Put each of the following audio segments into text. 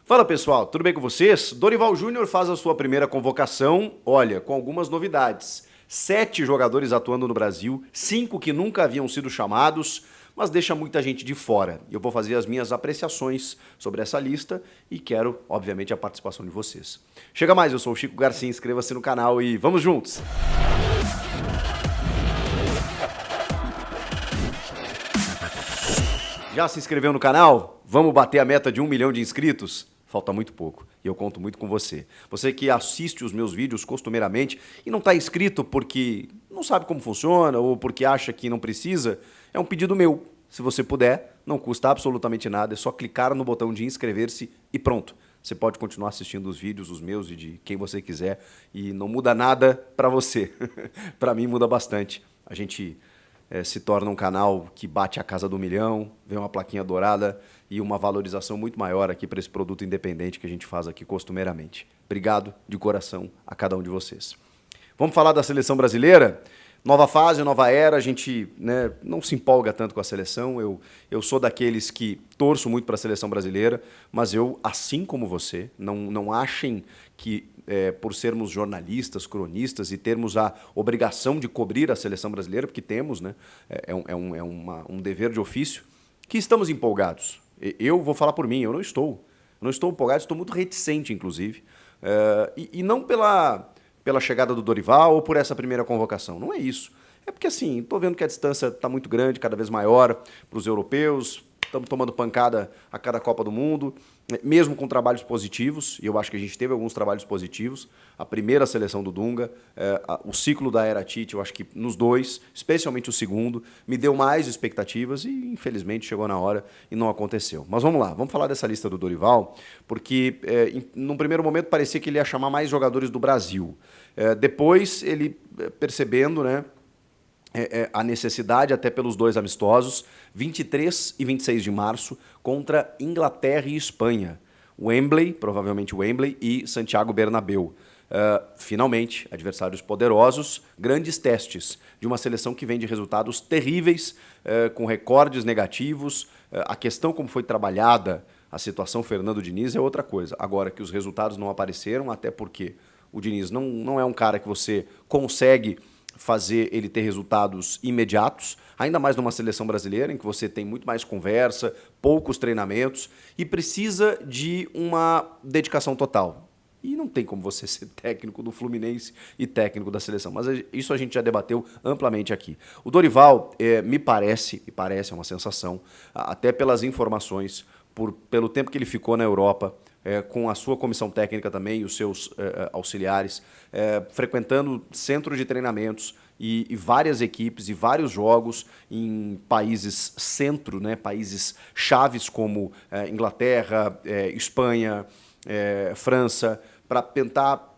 Fala pessoal, tudo bem com vocês? Dorival Júnior faz a sua primeira convocação, olha, com algumas novidades. 7 jogadores atuando no Brasil, 5 que nunca haviam sido chamados, mas deixa muita gente de fora. Eu vou fazer as minhas apreciações sobre essa lista e quero, obviamente, a participação de vocês. Chega mais, eu sou o Chico Garcia, inscreva-se no canal e vamos juntos! Já se inscreveu no canal? Vamos bater a meta de 1 milhão de inscritos? Falta muito pouco e eu conto muito com você. Você que assiste os meus vídeos costumeiramente e não está inscrito porque não sabe como funciona ou porque acha que não precisa, é um pedido meu. Se você puder, não custa absolutamente nada, é só clicar no botão de inscrever-se e pronto. Você pode continuar assistindo os vídeos, os meus e de quem você quiser, e não muda nada para você. Para mim muda bastante. A gente se torna um canal que bate a casa do 1 milhão, vem uma plaquinha dourada e uma valorização muito maior aqui para esse produto independente que a gente faz aqui costumeiramente. Obrigado de coração a cada um de vocês. Vamos falar da seleção brasileira? Nova fase, nova era, a gente não se empolga tanto com a seleção. Eu sou daqueles que torço muito para a seleção brasileira, mas eu, assim como você, não achem que por sermos jornalistas, cronistas e termos a obrigação de cobrir a seleção brasileira, porque temos, né, um dever de ofício, que estamos empolgados. Eu vou falar por mim, eu não estou. Não estou empolgado, estou muito reticente, inclusive. E não pela chegada do Dorival ou por essa primeira convocação. Não é isso. É porque, assim, estou vendo que a distância está muito grande, cada vez maior para os europeus. Estamos tomando pancada a cada Copa do Mundo, mesmo com trabalhos positivos, e eu acho que a gente teve alguns trabalhos positivos. A primeira seleção do Dunga, o ciclo da era Tite, eu acho que nos dois, especialmente o segundo, me deu mais expectativas e, infelizmente, chegou na hora e não aconteceu. Mas vamos lá, vamos falar dessa lista do Dorival, porque, num primeiro momento, parecia que ele ia chamar mais jogadores do Brasil. Depois, ele percebendo, né, a necessidade, até pelos 2 amistosos, 23 e 26 de março, contra Inglaterra e Espanha. Wembley, provavelmente Wembley, e Santiago Bernabéu. Finalmente, adversários poderosos, grandes testes de uma seleção que vem de resultados terríveis, com recordes negativos. A questão como foi trabalhada a situação Fernando Diniz é outra coisa. Agora que os resultados não apareceram, até porque o Diniz não é um cara que você consegue fazer ele ter resultados imediatos, ainda mais numa seleção brasileira, em que você tem muito mais conversa, poucos treinamentos e precisa de uma dedicação total. E não tem como você ser técnico do Fluminense e técnico da seleção, mas isso a gente já debateu amplamente aqui. O Dorival, me parece, é uma sensação, até pelas informações, pelo tempo que ele ficou na Europa, com a sua comissão técnica também e os seus auxiliares, frequentando centros de treinamentos e várias equipes e vários jogos em países centro, né, países chaves como Inglaterra, Espanha, França, para tentar,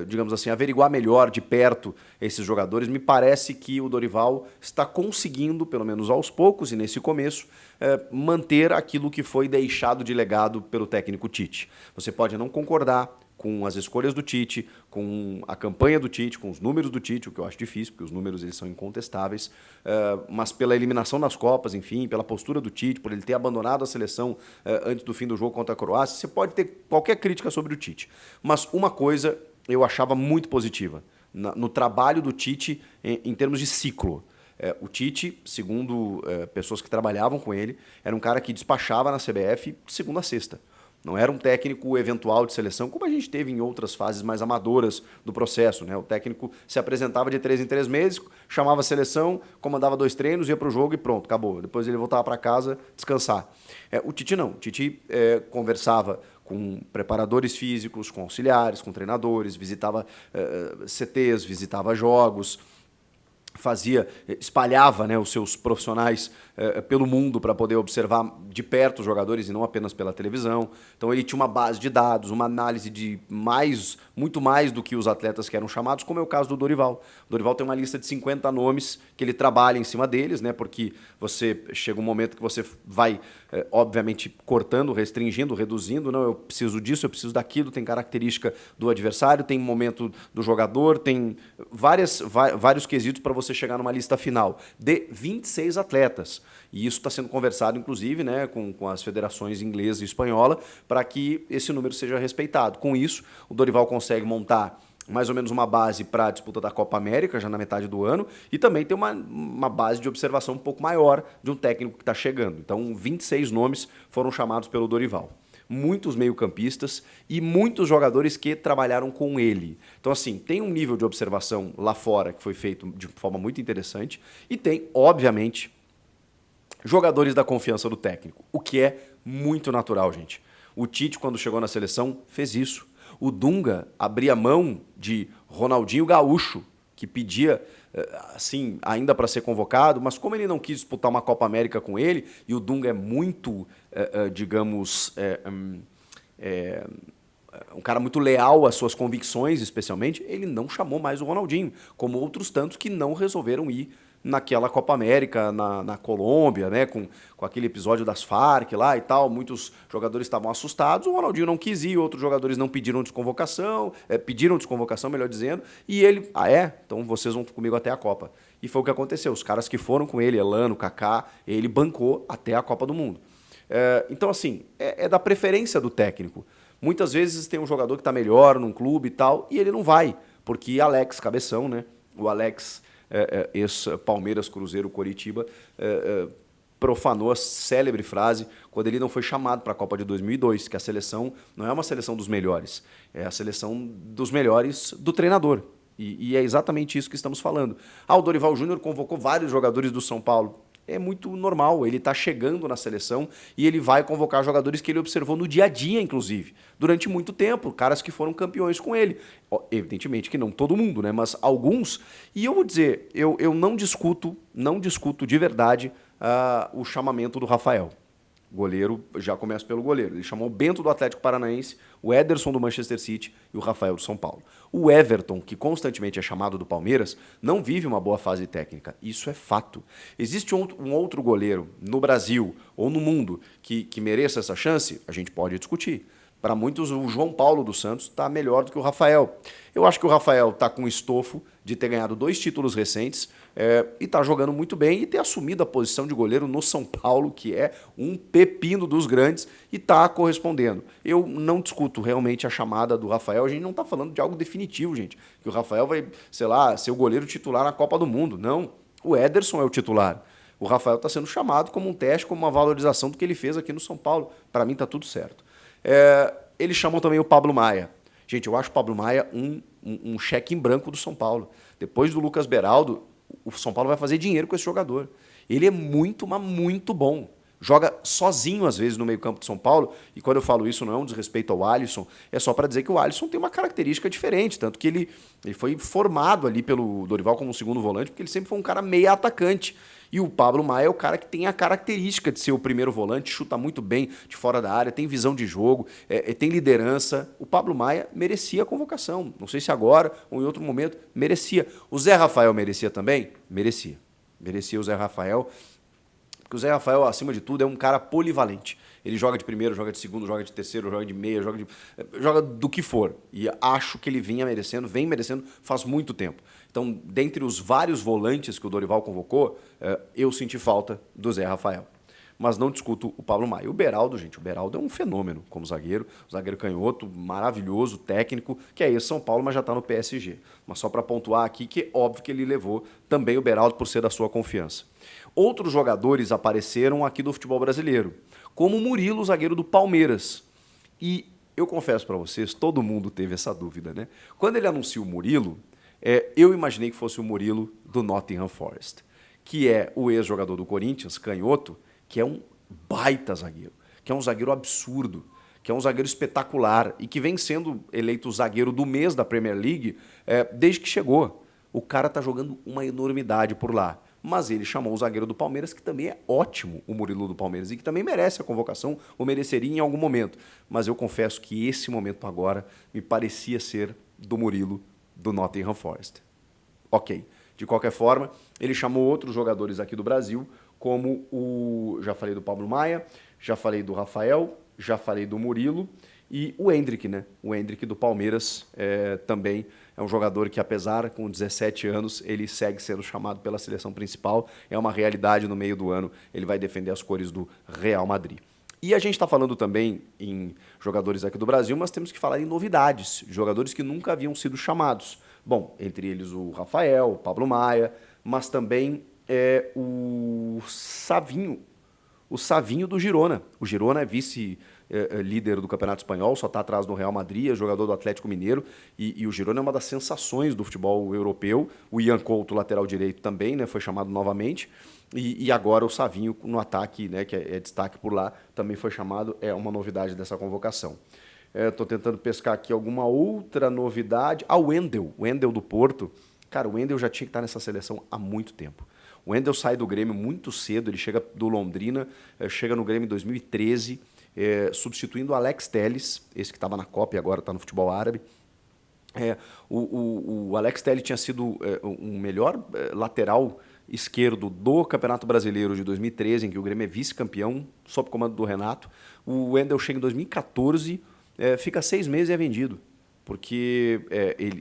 digamos assim, averiguar melhor de perto esses jogadores. Me parece que o Dorival está conseguindo, pelo menos aos poucos e nesse começo, manter aquilo que foi deixado de legado pelo técnico Tite. Você pode não concordar com as escolhas do Tite, com a campanha do Tite, com os números do Tite, o que eu acho difícil, porque os números eles são incontestáveis, mas pela eliminação nas Copas, enfim, pela postura do Tite, por ele ter abandonado a seleção antes do fim do jogo contra a Croácia, você pode ter qualquer crítica sobre o Tite. Mas uma coisa eu achava muito positiva, no trabalho do Tite em termos de ciclo. O Tite, segundo pessoas que trabalhavam com ele, era um cara que despachava na CBF de segunda a sexta. Não era um técnico eventual de seleção, como a gente teve em outras fases mais amadoras do processo, né? O técnico se apresentava de 3 em 3 meses, chamava a seleção, comandava 2 treinos, ia para o jogo e pronto, acabou. Depois ele voltava para casa descansar. O Tite não. O Tite conversava com preparadores físicos, com auxiliares, com treinadores, visitava CTs, visitava jogos, espalhava, né, os seus profissionais pelo mundo para poder observar de perto os jogadores e não apenas pela televisão. Então ele tinha uma base de dados, uma análise de muito mais do que os atletas que eram chamados, como é o caso do Dorival. O Dorival tem uma lista de 50 nomes que ele trabalha em cima deles, né, porque você chega um momento que você vai, obviamente, cortando, restringindo, reduzindo. Não, eu preciso disso, eu preciso daquilo, tem característica do adversário, tem momento do jogador, tem vários quesitos para você você chegar numa lista final de 26 atletas. E isso está sendo conversado, inclusive, né, com as federações inglesa e espanhola, para que esse número seja respeitado. Com isso, o Dorival consegue montar mais ou menos uma base para a disputa da Copa América, já na metade do ano, e também tem uma base de observação um pouco maior de um técnico que está chegando. Então, 26 nomes foram chamados pelo Dorival. Muitos meio-campistas e muitos jogadores que trabalharam com ele. Então, assim, tem um nível de observação lá fora que foi feito de forma muito interessante e tem, obviamente, jogadores da confiança do técnico, o que é muito natural, gente. O Tite, quando chegou na seleção, fez isso. O Dunga abria mão de Ronaldinho Gaúcho, que pedia, assim, ainda para ser convocado, mas como ele não quis disputar uma Copa América com ele, e o Dunga é muito, digamos, um cara muito leal às suas convicções, especialmente, ele não chamou mais o Ronaldinho, como outros tantos que não resolveram ir naquela Copa América, na Colômbia, né, com aquele episódio das Farc lá e tal, muitos jogadores estavam assustados, o Ronaldinho não quis ir, outros jogadores não pediram desconvocação, melhor dizendo, e ele, então vocês vão comigo até a Copa. E foi o que aconteceu, os caras que foram com ele, Elano, Kaká, ele bancou até a Copa do Mundo. Então, assim, é da preferência do técnico. Muitas vezes tem um jogador que está melhor num clube e tal, e ele não vai, porque Alex Cabeção, né, o Alex... ex-Palmeiras, Cruzeiro, Coritiba, profanou a célebre frase quando ele não foi chamado para a Copa de 2002, que a seleção não é uma seleção dos melhores, é a seleção dos melhores do treinador. E é exatamente isso que estamos falando. O Dorival Júnior convocou vários jogadores do São Paulo. É muito normal, ele está chegando na seleção e ele vai convocar jogadores que ele observou no dia a dia, inclusive, durante muito tempo, caras que foram campeões com ele. Evidentemente que não todo mundo, né? Mas alguns. E eu vou dizer, eu não discuto de verdade o chamamento do Rafael. Goleiro, já começa pelo goleiro. Ele chamou o Bento do Atlético Paranaense, o Ederson do Manchester City e o Rafael do São Paulo. O Everton, que constantemente é chamado do Palmeiras, não vive uma boa fase técnica. Isso é fato. Existe um outro goleiro no Brasil ou no mundo que mereça essa chance? A gente pode discutir. Para muitos, o João Paulo dos Santos está melhor do que o Rafael. Eu acho que o Rafael está com estofo de ter ganhado 2 títulos recentes e está jogando muito bem e ter assumido a posição de goleiro no São Paulo, que é um pepino dos grandes, e está correspondendo. Eu não discuto realmente a chamada do Rafael. A gente não está falando de algo definitivo, gente. Que o Rafael vai, sei lá, ser o goleiro titular na Copa do Mundo. Não. O Ederson é o titular. O Rafael está sendo chamado como um teste, como uma valorização do que ele fez aqui no São Paulo. Para mim está tudo certo. Ele chamou também o Pablo Maia. Gente, eu acho o Pablo Maia um cheque em branco do São Paulo. Depois do Lucas Beraldo, o São Paulo vai fazer dinheiro com esse jogador. Ele é muito, mas muito bom. Joga sozinho, às vezes, no meio-campo de São Paulo. E quando eu falo isso, não é um desrespeito ao Alisson, é só para dizer que o Alisson tem uma característica diferente. Tanto que ele foi formado ali pelo Dorival como um segundo volante, porque ele sempre foi um cara meio atacante. E o Pablo Maia é o cara que tem a característica de ser o primeiro volante, chuta muito bem de fora da área, tem visão de jogo, tem liderança. O Pablo Maia merecia a convocação. Não sei se agora ou em outro momento, merecia. O Zé Rafael merecia também? Merecia. Merecia o Zé Rafael. Porque o Zé Rafael, acima de tudo, é um cara polivalente. Ele joga de primeiro, joga de segundo, joga de terceiro, joga de meia, joga do que for. E acho que ele vem merecendo faz muito tempo. Então, dentre os vários volantes que o Dorival convocou, eu senti falta do Zé Rafael. Mas não discuto o Pablo Maia. O Beraldo, gente, o Beraldo é um fenômeno como zagueiro. Zagueiro canhoto, maravilhoso, técnico, que é esse São Paulo, mas já está no PSG. Mas só para pontuar aqui que é óbvio que ele levou também o Beraldo por ser da sua confiança. Outros jogadores apareceram aqui do futebol brasileiro, como o Murilo, zagueiro do Palmeiras. E eu confesso para vocês, todo mundo teve essa dúvida, né? Quando ele anunciou o Murilo, eu imaginei que fosse o Murilo do Nottingham Forest, que é o ex-jogador do Corinthians, canhoto, que é um baita zagueiro, que é um zagueiro absurdo, que é um zagueiro espetacular e que vem sendo eleito o zagueiro do mês da Premier League desde que chegou. O cara tá jogando uma enormidade por lá. Mas ele chamou o zagueiro do Palmeiras, que também é ótimo, o Murilo do Palmeiras, e que também merece a convocação, ou mereceria em algum momento. Mas eu confesso que esse momento agora me parecia ser do Murilo do Nottingham Forest. Ok. De qualquer forma, ele chamou outros jogadores aqui do Brasil, como já falei do Pablo Maia, já falei do Rafael, já falei do Murilo, E o Endrick, né? O Endrick do Palmeiras também é um jogador que, apesar com 17 anos, ele segue sendo chamado pela seleção principal. É uma realidade no meio do ano. Ele vai defender as cores do Real Madrid. E a gente está falando também em jogadores aqui do Brasil, mas temos que falar em novidades, jogadores que nunca haviam sido chamados. Bom, entre eles o Rafael, o Pablo Maia, mas também o Savinho do Girona. O Girona é vice-líder do Campeonato Espanhol, só está atrás do Real Madrid, é jogador do Atlético Mineiro, e o Girona é uma das sensações do futebol europeu. O Ian Couto, lateral direito, também, né, foi chamado novamente. E agora o Savinho no ataque, né, que é destaque por lá, também foi chamado, é uma novidade dessa convocação. Estou tentando pescar aqui alguma outra novidade. O Wendel do Porto. Cara, o Wendel já tinha que estar nessa seleção há muito tempo. O Wendel sai do Grêmio muito cedo, ele chega do Londrina, chega no Grêmio em 2013, substituindo o Alex Telles, esse que estava na Copa e agora está no futebol árabe. O Alex Telles tinha sido um melhor lateral esquerdo do Campeonato Brasileiro de 2013, em que o Grêmio é vice-campeão, sob comando do Renato. O Wendel chega em 2014, fica 6 meses e é vendido. Porque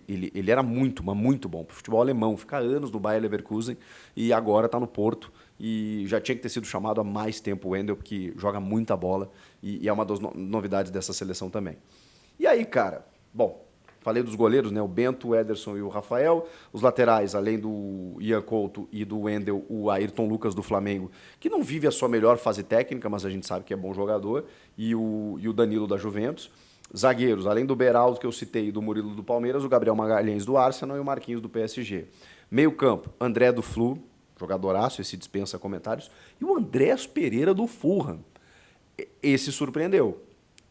ele era muito, mas muito bom para o futebol alemão. Fica anos no Bayer Leverkusen e agora está no Porto. E já tinha que ter sido chamado há mais tempo o Wendel, porque joga muita bola e é uma das novidades dessa seleção também. E aí, cara, bom, falei dos goleiros, né? O Bento, o Ederson e o Rafael. Os laterais, além do Ian Couto e do Wendel, o Ayrton Lucas do Flamengo, que não vive a sua melhor fase técnica, mas a gente sabe que é bom jogador, e o Danilo da Juventus. Zagueiros, além do Beraldo que eu citei e do Murilo do Palmeiras, o Gabriel Magalhães do Arsenal e o Marquinhos do PSG. Meio campo, André do Flu, jogadoraço, esse dispensa comentários, e o Andrés Pereira do Fulham. Esse surpreendeu.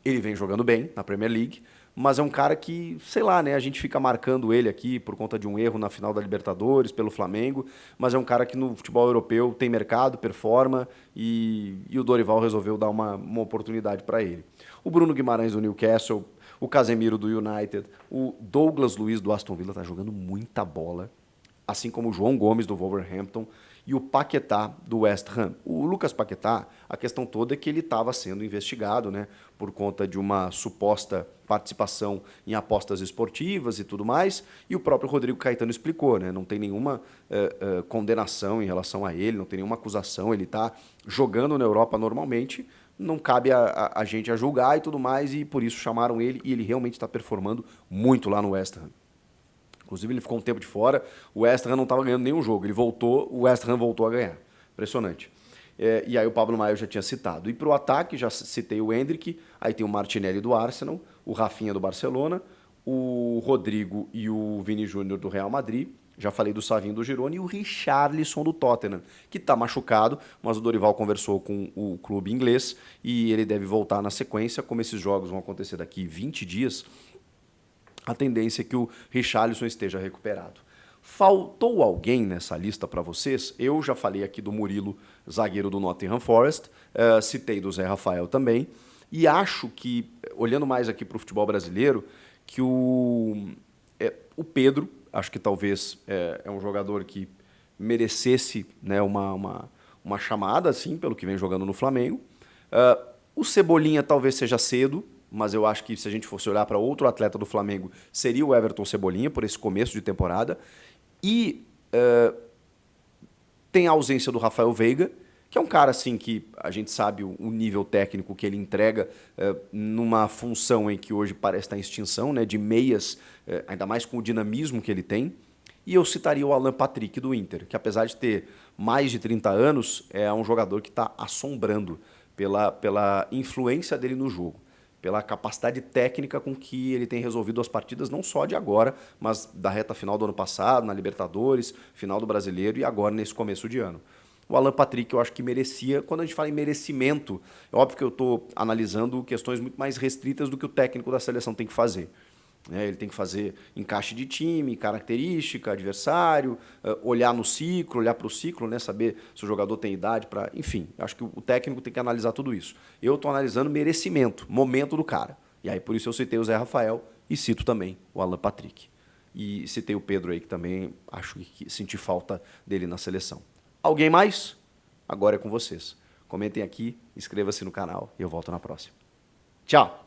Ele vem jogando bem na Premier League, mas é um cara que, sei lá, né, a gente fica marcando ele aqui por conta de um erro na final da Libertadores, pelo Flamengo, mas é um cara que no futebol europeu tem mercado, performa, e o Dorival resolveu dar uma oportunidade para ele. O Bruno Guimarães do Newcastle, o Casemiro do United, o Douglas Luiz do Aston Villa tá jogando muita bola, assim como o João Gomes do Wolverhampton e o Paquetá do West Ham. O Lucas Paquetá, a questão toda é que ele estava sendo investigado, né, por conta de uma suposta participação em apostas esportivas e tudo mais, e o próprio Rodrigo Caetano explicou, né, não tem nenhuma condenação em relação a ele, não tem nenhuma acusação, ele está jogando na Europa normalmente, não cabe a gente a julgar e tudo mais, e por isso chamaram ele, e ele realmente está performando muito lá no West Ham. Inclusive, ele ficou um tempo de fora, o West Ham não estava ganhando nenhum jogo. Ele voltou, o West Ham voltou a ganhar. Impressionante. E aí o Pablo Maia eu já tinha citado. E para o ataque, já citei o Endrick, aí tem o Martinelli do Arsenal, o Rafinha do Barcelona, o Rodrigo e o Vini Júnior do Real Madrid, já falei do Savinho do Girona, e o Richarlison do Tottenham, que está machucado, mas o Dorival conversou com o clube inglês e ele deve voltar na sequência. Como esses jogos vão acontecer daqui 20 dias, a tendência é que o Richarlison esteja recuperado. Faltou alguém nessa lista para vocês? Eu já falei aqui do Murilo, zagueiro do Nottingham Forest, citei do Zé Rafael também, e acho que, olhando mais aqui para o futebol brasileiro, que o Pedro, acho que talvez é um jogador que merecesse, né, uma chamada, assim, pelo que vem jogando no Flamengo. O Cebolinha talvez seja cedo, mas eu acho que se a gente fosse olhar para outro atleta do Flamengo, seria o Everton Cebolinha, por esse começo de temporada. E tem a ausência do Rafael Veiga, que é um cara assim que a gente sabe o nível técnico que ele entrega numa função em que hoje parece estar em extinção, né, de meias, ainda mais com o dinamismo que ele tem. E eu citaria o Alan Patrick do Inter, que apesar de ter mais de 30 anos, é um jogador que está assombrando pela influência dele no jogo, pela capacidade técnica com que ele tem resolvido as partidas, não só de agora, mas da reta final do ano passado, na Libertadores, final do Brasileiro e agora nesse começo de ano. O Alan Patrick eu acho que merecia, quando a gente fala em merecimento, é óbvio que eu estou analisando questões muito mais restritas do que o técnico da seleção tem que fazer. Ele tem que fazer encaixe de time, característica, adversário, olhar no ciclo, olhar para o ciclo, né, saber se o jogador tem idade para... Enfim, acho que o técnico tem que analisar tudo isso. Eu estou analisando merecimento, momento do cara. E aí por isso eu citei o Zé Rafael e cito também o Alan Patrick. E citei o Pedro aí, que também acho que senti falta dele na seleção. Alguém mais? Agora é com vocês. Comentem aqui, inscreva-se no canal e eu volto na próxima. Tchau!